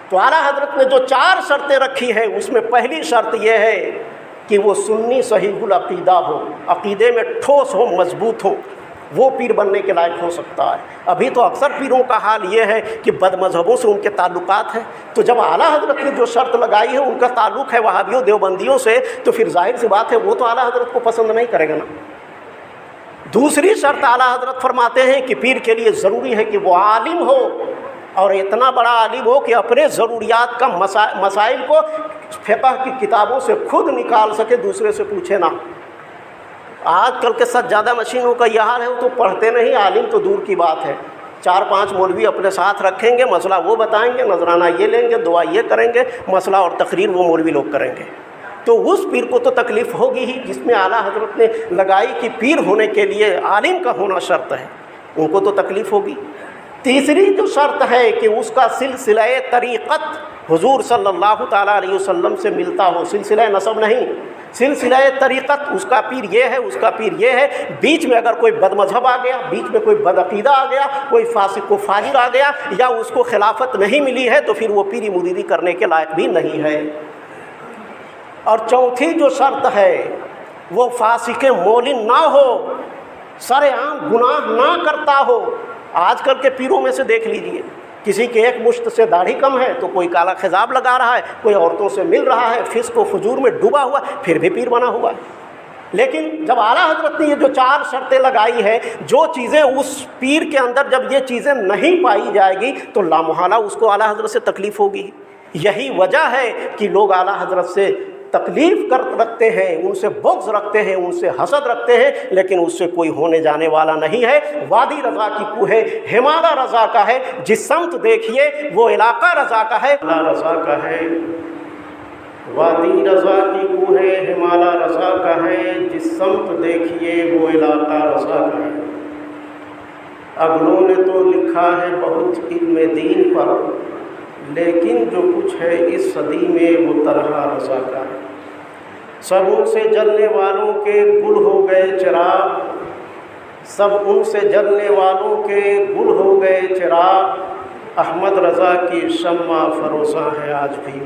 تو اعلیٰ حضرت نے جو 4 شرطیں رکھی ہیں اس میں پہلی شرط یہ ہے کہ وہ سنی صحیح العقیدہ ہو، عقیدے میں ٹھوس ہو، مضبوط ہو، وہ پیر بننے کے لائق ہو سکتا ہے۔ ابھی تو اکثر پیروں کا حال یہ ہے کہ بد مذہبوں سے ان کے تعلقات ہیں، تو جب اعلیٰ حضرت نے جو شرط لگائی ہے ان کا تعلق ہے وہابیوں دیوبندیوں سے، تو پھر ظاہر سی بات ہے وہ تو اعلیٰ حضرت کو پسند نہیں کرے گا نا۔ دوسری شرط اعلیٰ حضرت فرماتے ہیں کہ پیر کے لیے ضروری ہے کہ وہ عالم ہو، اور اتنا بڑا عالم ہو کہ اپنے ضروریات کا مسائل کو فقہ کی کتابوں سے خود نکال سکے، دوسرے سے پوچھے نہ۔ آج کل کے سجادہ مشینوں کا یہ حال ہے، وہ تو پڑھتے نہیں، عالم تو دور کی بات ہے۔ 4-5 مولوی اپنے ساتھ رکھیں گے، مسئلہ وہ بتائیں گے، نذرانہ یہ لیں گے، دعا یہ کریں گے، مسئلہ اور تقریر وہ مولوی لوگ کریں گے۔ تو اس پیر کو تو تکلیف ہوگی ہی، جس میں اعلیٰ حضرت نے لگائی کہ پیر ہونے کے لیے عالم کا ہونا شرط ہے، ان کو تو تکلیف ہوگی۔ تیسری جو شرط ہے کہ اس کا سلسلہ طریقت حضور صلی اللہ تعالیٰ علیہ وسلم سے ملتا ہو، سلسلہ نسب نہیں، سلسلہ طریقت، اس کا پیر یہ ہے، اس کا پیر یہ ہے، بیچ میں اگر کوئی بد مذہب آ گیا، بیچ میں کوئی بد عقیدہ آ گیا، کوئی فاسق و فاجر آ گیا، یا اس کو خلافت نہیں ملی ہے، تو پھر وہ پیری مریدی کرنے کے لائق بھی نہیں ہے۔ اور چوتھی جو شرط ہے وہ فاسق مولن نہ ہو، سر عام گناہ نہ کرتا ہو۔ آج کل کے پیروں میں سے دیکھ لیجئے، کسی کے ایک مشت سے داڑھی کم ہے تو کوئی کالا خضاب لگا رہا ہے، کوئی عورتوں سے مل رہا ہے، فسق و فجور میں ڈوبا ہوا، پھر بھی پیر بنا ہوا ہے۔ لیکن جب اعلیٰ حضرت نے یہ جو 4 شرطیں لگائی ہے، جو چیزیں اس پیر کے اندر جب یہ چیزیں نہیں پائی جائے گی تو لامحالہ اس کو اعلیٰ حضرت سے تکلیف ہوگی۔ یہی وجہ ہے کہ لوگ اعلیٰ حضرت سے تکلیف رکھتے ہیں، ان سے بغض رکھتے ہیں، ان سے حسد رکھتے ہیں، لیکن اس سے کوئی ہونے جانے والا نہیں ہے۔ وادی رضا کی کوہ ہمالہ رضا کا ہے، جس سمت دیکھیے وہ علاقہ رضا کا ہے، رضا کا ہے۔ وادی رضا کی کوہ ہمالہ رضا کا ہے، جس سمت دیکھیے وہ علاقہ رضا کا ہے۔ اگلوں نے تو لکھا ہے بہت علم دین پر، لیکن جو کچھ ہے اس صدی میں وہ طرح رضا کا ہے۔ سب ان سے جلنے والوں کے گل ہو گئے چراغ، سب ان سے جلنے والوں کے گل ہو گئے چراغ، احمد رضا کی شمع فروزاں ہے آج بھی،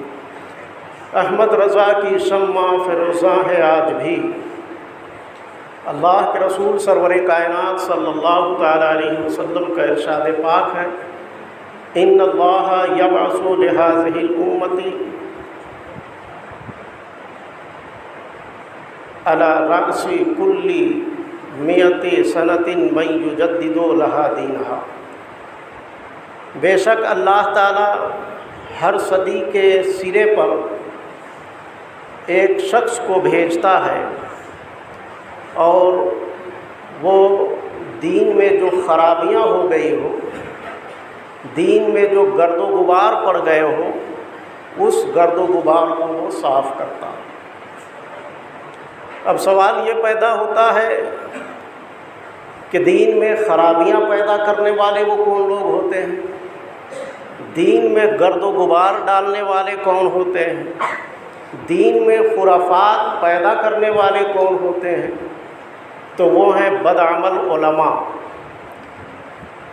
احمد رضا کی شمع فروزاں ہے آج بھی۔ اللہ کے رسول سرور کائنات صلی اللہ تعالیٰ علیہ وسلم کا ارشاد پاک ہے، ان اللہ یبعث لہذہ الامۃ علی رأس کل 100 سنۃ من یجدد لہا دینہا۔ بے شک اللہ تعالیٰ ہر صدی کے سرے پر ایک شخص کو بھیجتا ہے، اور وہ دین میں جو خرابیاں ہو گئی ہو، دین میں جو گرد و غبار پڑ گئے ہو، اس گرد و غبار کو وہ صاف کرتا ہے۔ اب سوال یہ پیدا ہوتا ہے کہ دین میں خرابیاں پیدا کرنے والے وہ کون لوگ ہوتے ہیں؟ دین میں گرد و غبار ڈالنے والے کون ہوتے ہیں؟ دین میں خرافات پیدا کرنے والے کون ہوتے ہیں؟ تو وہ ہیں بدعمل علماء،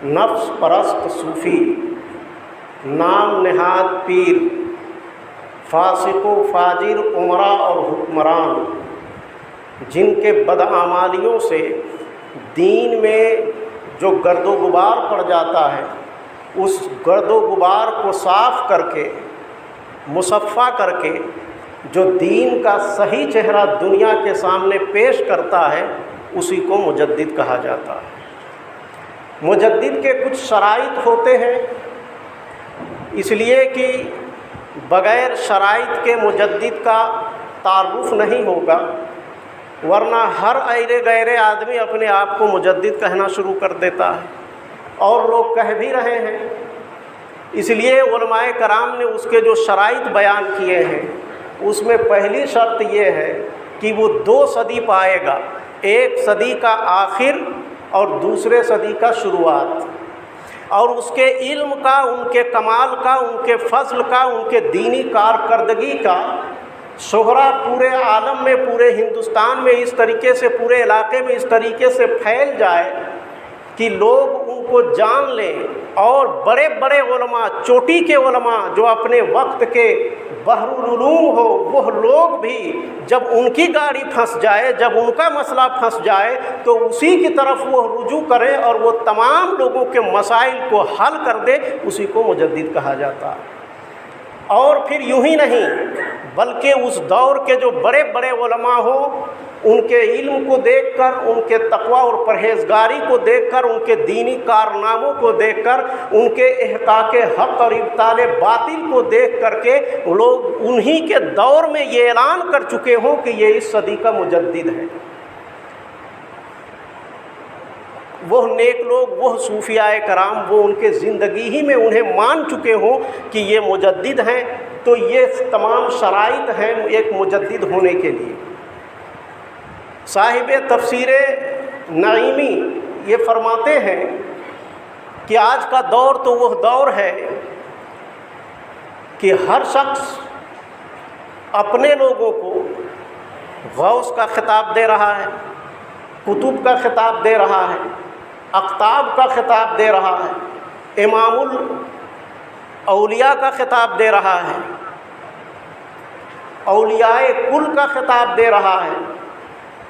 نفس پرست صوفی، نام نہاد پیر، فاسق و فاجر امراء اور حکمران، جن کے بدعمالیوں سے دین میں جو گرد و غبار پڑ جاتا ہے، اس گرد و غبار کو صاف کر کے، مصفا کر کے، جو دین کا صحیح چہرہ دنیا کے سامنے پیش کرتا ہے، اسی کو مجدد کہا جاتا ہے۔ مجدد کے کچھ شرائط ہوتے ہیں، اس لیے کہ بغیر شرائط کے مجدد کا تعارف نہیں ہوگا، ورنہ ہر ایرے غیرے آدمی اپنے آپ کو مجدد کہنا شروع کر دیتا ہے، اور لوگ کہہ بھی رہے ہیں۔ اس لیے علماء کرام نے اس کے جو شرائط بیان کیے ہیں، اس میں پہلی شرط یہ ہے کہ وہ 2 صدی پائے گا، ایک صدی کا آخر اور دوسرے صدی کا شروعات، اور اس کے علم کا، ان کے کمال کا، ان کے فضل کا، ان کے دینی کارکردگی کا شہرہ پورے عالم میں، پورے ہندوستان میں اس طریقے سے، پورے علاقے میں اس طریقے سے پھیل جائے کہ لوگ ان کو جان لیں اور بڑے بڑے علماء، چوٹی کے علماء جو اپنے وقت کے بحرالعلوم ہو، وہ لوگ بھی جب ان کی گاڑی پھنس جائے، جب ان کا مسئلہ پھنس جائے تو اسی کی طرف وہ رجوع کرے اور وہ تمام لوگوں کے مسائل کو حل کر دے، اسی کو مجدد کہا جاتا ہے۔ اور پھر یوں ہی نہیں بلکہ اس دور کے جو بڑے بڑے علماء ہوں، ان کے علم کو دیکھ کر، ان کے تقوی اور پرہیزگاری کو دیکھ کر، ان کے دینی کارناموں کو دیکھ کر، ان کے احقاق حق اور ابطال باطل کو دیکھ کر کے لوگ انہی کے دور میں یہ اعلان کر چکے ہوں کہ یہ اس صدی کا مجدد ہے۔ وہ نیک لوگ، وہ صوفیاء کرام، وہ ان کے زندگی ہی میں انہیں مان چکے ہوں کہ یہ مجدد ہیں، تو یہ تمام شرائط ہیں ایک مجدد ہونے کے لیے۔ صاحب تفسیر نعیمی یہ فرماتے ہیں کہ آج کا دور تو وہ دور ہے کہ ہر شخص اپنے لوگوں کو غوث کا خطاب دے رہا ہے، کتب کا خطاب دے رہا ہے، اقطاب کا خطاب دے رہا ہے، امام الاولیاء کا خطاب دے رہا ہے، اولیاء کل کا خطاب دے رہا ہے،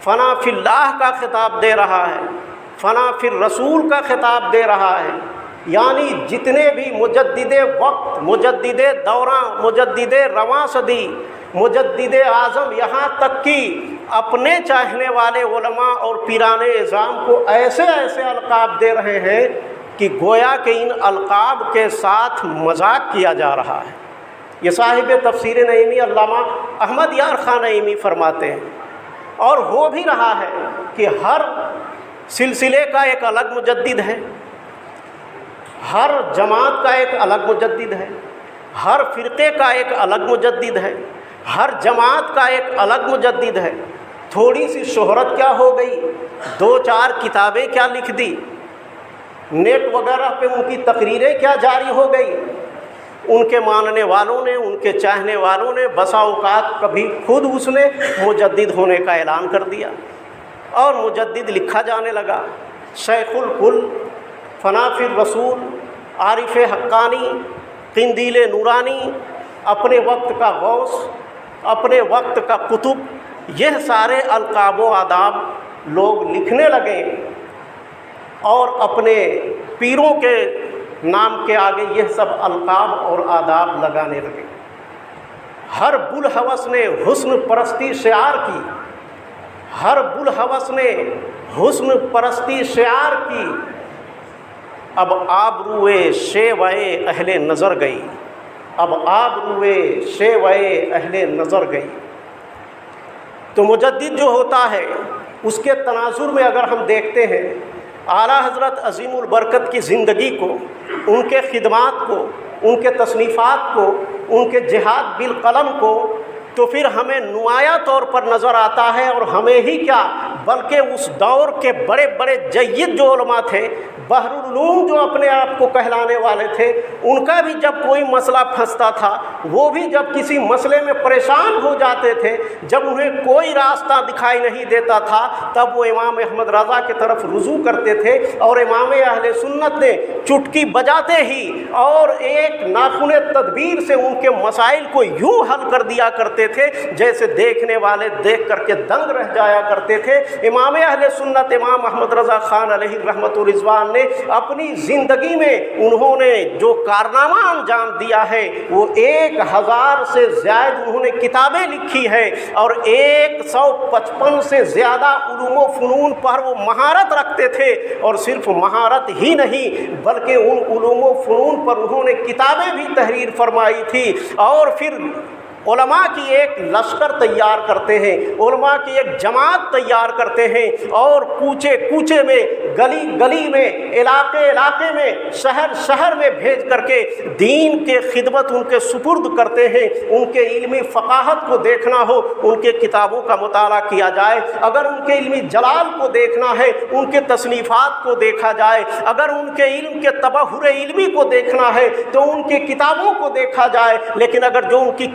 فنا فی اللہ کا خطاب دے رہا ہے، فنا فی الرسول کا خطاب دے رہا ہے۔ یعنی جتنے بھی مجدد وقت، مجدد دوراں، مجدد رواں صدی، مجدد اعظم، یہاں تک کہ اپنے چاہنے والے علماء اور پیران اعظام کو ایسے ایسے القاب دے رہے ہیں کہ گویا کہ ان القاب کے ساتھ مذاق کیا جا رہا ہے۔ یہ صاحب تفسیر نعیمی علامہ احمد یار خان نعیمی فرماتے ہیں، اور ہو بھی رہا ہے کہ ہر سلسلے کا ایک الگ مجدد ہے، ہر جماعت کا ایک الگ مجدد ہے، ہر فرقے کا ایک الگ مجدد ہے، ہر جماعت کا ایک الگ مجدد ہے۔ تھوڑی سی شہرت کیا ہو گئی، دو چار کتابیں کیا لکھ دی، نیٹ وغیرہ پہ ان کی تقریریں کیا جاری ہو گئی، ان کے ماننے والوں نے، ان کے چاہنے والوں نے بسا اوقات کبھی خود اس نے مجدد ہونے کا اعلان کر دیا اور مجدد لکھا جانے لگا۔ شیخ الکل، فنا فی الرسول، عارف حقانی، قندیل نورانی، اپنے وقت کا غوث، اپنے وقت کا قطب، یہ سارے القاب و آداب لوگ لکھنے لگے اور اپنے پیروں کے نام کے آگے یہ سب القاب اور آداب لگانے لگے۔ ہر بلحوث نے حسن پرستی شعار کی، ہر بلحوث نے حسن پرستی شعار کی، اب آبروئے شیوائے اہل نظر گئی، اب آبروئے شیوائے اہل نظر گئی۔ تو مجدد جو ہوتا ہے اس کے تناظر میں اگر ہم دیکھتے ہیں اعلیٰ حضرت عظیم البرکت کی زندگی کو، ان کے خدمات کو، ان کے تصنیفات کو، ان کے جہاد بالقلم کو، تو پھر ہمیں نمایاں طور پر نظر آتا ہے، اور ہمیں ہی کیا بلکہ اس دور کے بڑے بڑے جید جو علماء تھے، بحرالعلوم جو اپنے آپ کو کہلانے والے تھے، ان کا بھی جب کوئی مسئلہ پھنستا تھا، وہ بھی جب کسی مسئلے میں پریشان ہو جاتے تھے، جب انہیں کوئی راستہ دکھائی نہیں دیتا تھا، تب وہ امام احمد رضا کی طرف رجوع کرتے تھے، اور امام اہل سنت نے چٹکی بجاتے ہی اور ایک ناخن تدبیر سے ان کے مسائل کو یوں حل کر دیا کرتے تھے جیسے دیکھنے والے دیکھ کر کے دنگ رہ جایا کرتے تھے۔ امام اہل سنت امام احمد رضا خان علیہ رحمت و رضوان نے اپنی زندگی میں انہوں نے جو کارنامہ انجام دیا ہے، وہ 1000 سے زائد انہوں نے کتابیں لکھی ہے، اور 155 سے زیادہ علوم و فنون پر وہ مہارت رکھتے تھے، اور صرف مہارت ہی نہیں بلکہ ان علوم و فنون پر انہوں نے کتابیں بھی تحریر فرمائی تھی، اور پھر علماء کی ایک لشکر تیار کرتے ہیں، علماء کی ایک جماعت تیار کرتے ہیں، اور کوچے کوچے میں، گلی گلی میں، علاقے علاقے میں، شہر شہر میں بھیج کر کے دین کے خدمت ان کے سپرد کرتے ہیں۔ ان کے علمی فقاہت کو دیکھنا ہو، ان کے کتابوں کا مطالعہ کیا جائے، اگر ان کے علمی جلال کو دیکھنا ہے، ان کے تصنیفات کو دیکھا جائے، اگر ان کے علم کے تبحر علمی کو دیکھنا ہے تو ان کی کتابوں کو دیکھا جائے، لیکن اگر جو ان کی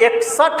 61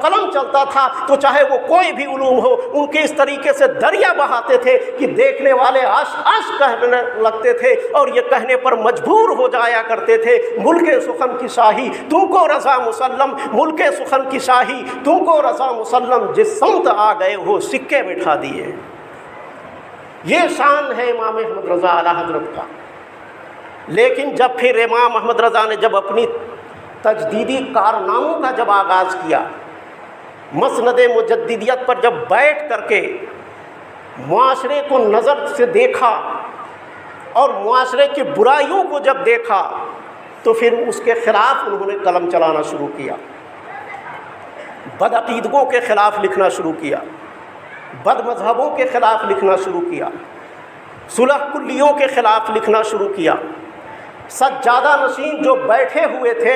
قلم چلتا تھا تو چاہے وہ کوئی بھی علوم ہو ان کے اس طریقے سے دریا بہاتے تھے کہ دیکھنے والے آش کہنے لگتے تھے اور یہ کہنے پر مجبور ہو جایا کرتے تھے ملک سخن کی شاہی تم کو رضا مسلم، ملک سخن کی شاہی تم کو رضا مسلم، جس سمت آ گئے ہو سکے بٹھا دیے۔ یہ شان ہے امام احمد رضا اعلیٰ حضرت کا۔ لیکن جب پھر امام احمد رضا نے جب اپنی تجدیدی کارناموں کا جب آغاز کیا، مسند مجددیت پر جب بیٹھ کر کے معاشرے کو نظر سے دیکھا اور معاشرے کی برائیوں کو جب دیکھا تو پھر اس کے خلاف انہوں نے قلم چلانا شروع کیا، بدعقیدگوں کے خلاف لکھنا شروع کیا، بد مذہبوں کے خلاف لکھنا شروع کیا، صلح کلیوں کے خلاف لکھنا شروع کیا، سجادہ نشین جو بیٹھے ہوئے تھے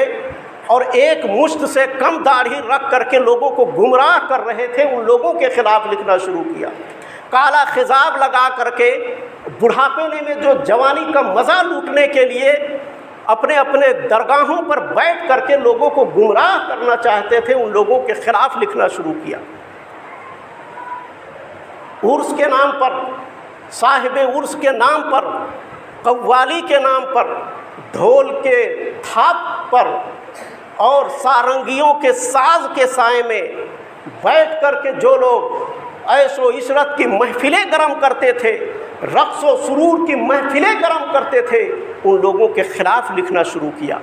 اور ایک مشت سے کم داڑھی رکھ کر کے لوگوں کو گمراہ کر رہے تھے ان لوگوں کے خلاف لکھنا شروع کیا، کالا خضاب لگا کر کے بڑھاپے میں جو جوانی کا مزہ لوٹنے کے لیے اپنے اپنے درگاہوں پر بیٹھ کر کے لوگوں کو گمراہ کرنا چاہتے تھے ان لوگوں کے خلاف لکھنا شروع کیا۔ عرس کے نام پر، صاحب عرس کے نام پر، قوالی کے نام پر، ڈھول کے تھاپ پر اور سارنگیوں کے ساز کے سائے میں بیٹھ کر کے جو لوگ عیش و عشرت کی محفلیں گرم کرتے تھے، رقص و سرور کی محفلیں گرم کرتے تھے، ان لوگوں کے خلاف لکھنا شروع کیا۔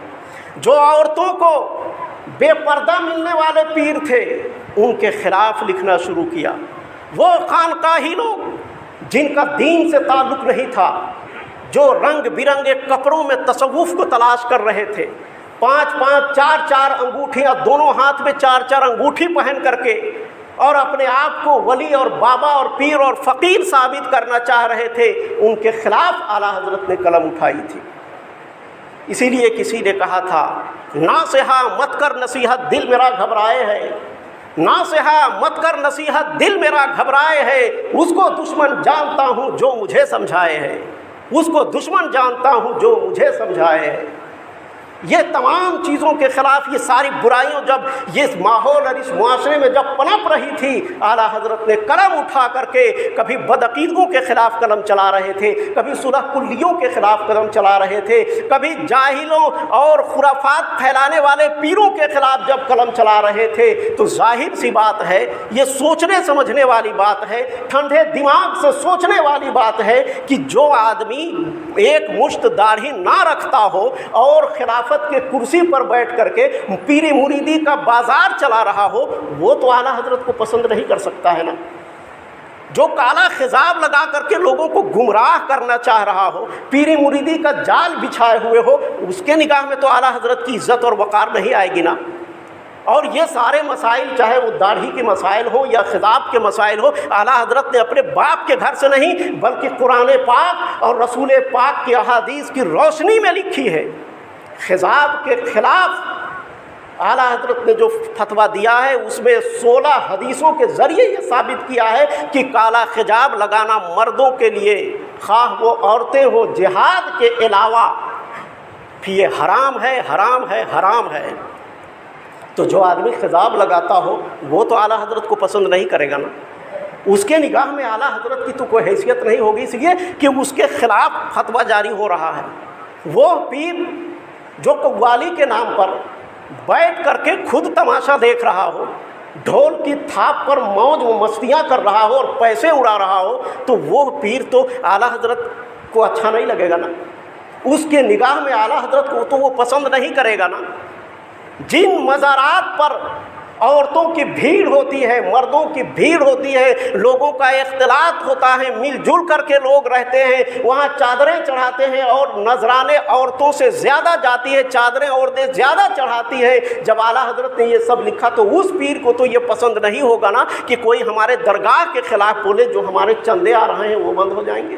جو عورتوں کو بے پردہ ملنے والے پیر تھے ان کے خلاف لکھنا شروع کیا۔ وہ خانقاہی لوگ جن کا دین سے تعلق نہیں تھا، جو رنگ برنگے کپڑوں میں تصوف کو تلاش کر رہے تھے، 5 4 انگوٹھیاں، دونوں ہاتھ میں 4 انگوٹھی پہن کر کے اور اپنے آپ کو ولی اور بابا اور پیر اور فقیر ثابت کرنا چاہ رہے تھے، ان کے خلاف اعلیٰ حضرت نے قلم اٹھائی تھی۔ اسی لیے کسی نے کہا تھا ناصحہ مت کر نصیحت دل میرا گھبرائے ہے، ناصحہ مت کر نصیحت دل میرا گھبرائے ہے، اس کو دشمن جانتا ہوں جو مجھے سمجھائے ہے، اس کو دشمن جانتا ہوں جو مجھے سمجھائے ہے۔ یہ تمام چیزوں کے خلاف، یہ ساری برائیوں جب یہ ماحول اور اس معاشرے میں جب پنپ رہی تھی، اعلیٰ حضرت نے قلم اٹھا کر کے کبھی بدعقیدگوں کے خلاف قلم چلا رہے تھے، کبھی صلح کلیوں کے خلاف قلم چلا رہے تھے، کبھی جاہلوں اور خرافات پھیلانے والے پیروں کے خلاف جب قلم چلا رہے تھے۔ تو ظاہر سی بات ہے، یہ سوچنے سمجھنے والی بات ہے، ٹھنڈے دماغ سے سوچنے والی بات ہے کہ جو آدمی ایک مشت داڑھی نہ رکھتا ہو اور خلافت کے کرسی پر بیٹھ کر کے پیری مریدی کا بازار چلا رہا ہو، وہ تو اعلیٰ حضرت کو پسند نہیں کر سکتا ہے نا۔ جو کالا خضاب لگا کر کے لوگوں کو گمراہ کرنا چاہ رہا ہو، پیری مریدی کا جال بچھائے ہوئے ہو، اس کے نگاہ میں تو اعلیٰ حضرت کی عزت اور وقار نہیں آئے گی نا۔ اور یہ سارے مسائل، چاہے وہ داڑھی کے مسائل ہو یا خضاب کے مسائل ہو، اعلیٰ حضرت نے اپنے باپ کے گھر سے نہیں بلکہ قرآن پاک اور رسول پاک کی احادیث کی روشنی میں لکھی ہے۔ خضاب کے خلاف اعلیٰ حضرت نے جو فتویٰ دیا ہے اس میں 16 حدیثوں کے ذریعے یہ ثابت کیا ہے کہ کالا خضاب لگانا مردوں کے لیے، خواہ وہ عورتیں ہو، جہاد کے علاوہ یہ حرام ہے، حرام ہے، حرام ہے۔ تو جو آدمی خضاب لگاتا ہو وہ تو اعلیٰ حضرت کو پسند نہیں کرے گا نا، اس کے نگاہ میں اعلیٰ حضرت کی تو کوئی حیثیت نہیں ہوگی، اس لیے کہ اس کے خلاف فتویٰ جاری ہو رہا ہے۔ وہ پیر جو قوالی کے نام پر بیٹھ کر کے خود تماشا دیکھ رہا ہو، ڈھول کی تھاپ پر موج و مستیاں کر رہا ہو اور پیسے اڑا رہا ہو، تو وہ پیر تو اعلیٰ حضرت کو اچھا نہیں لگے گا نا، اس کے نگاہ میں اعلیٰ حضرت کو تو وہ پسند نہیں کرے گا نا۔ جن مزارات پر عورتوں کی بھیڑ ہوتی ہے، مردوں کی بھیڑ ہوتی ہے، لوگوں کا اختلاط ہوتا ہے، مل جل کر کے لوگ رہتے ہیں، وہاں چادریں چڑھاتے ہیں اور نذرانے عورتوں سے زیادہ جاتی ہے، چادریں عورتیں زیادہ چڑھاتی ہے۔ جب اعلیٰ حضرت نے یہ سب لکھا تو اس پیر کو تو یہ پسند نہیں ہوگا نا کہ کوئی ہمارے درگاہ کے خلاف بولے، جو ہمارے چندے آ رہے ہیں وہ بند ہو جائیں گے۔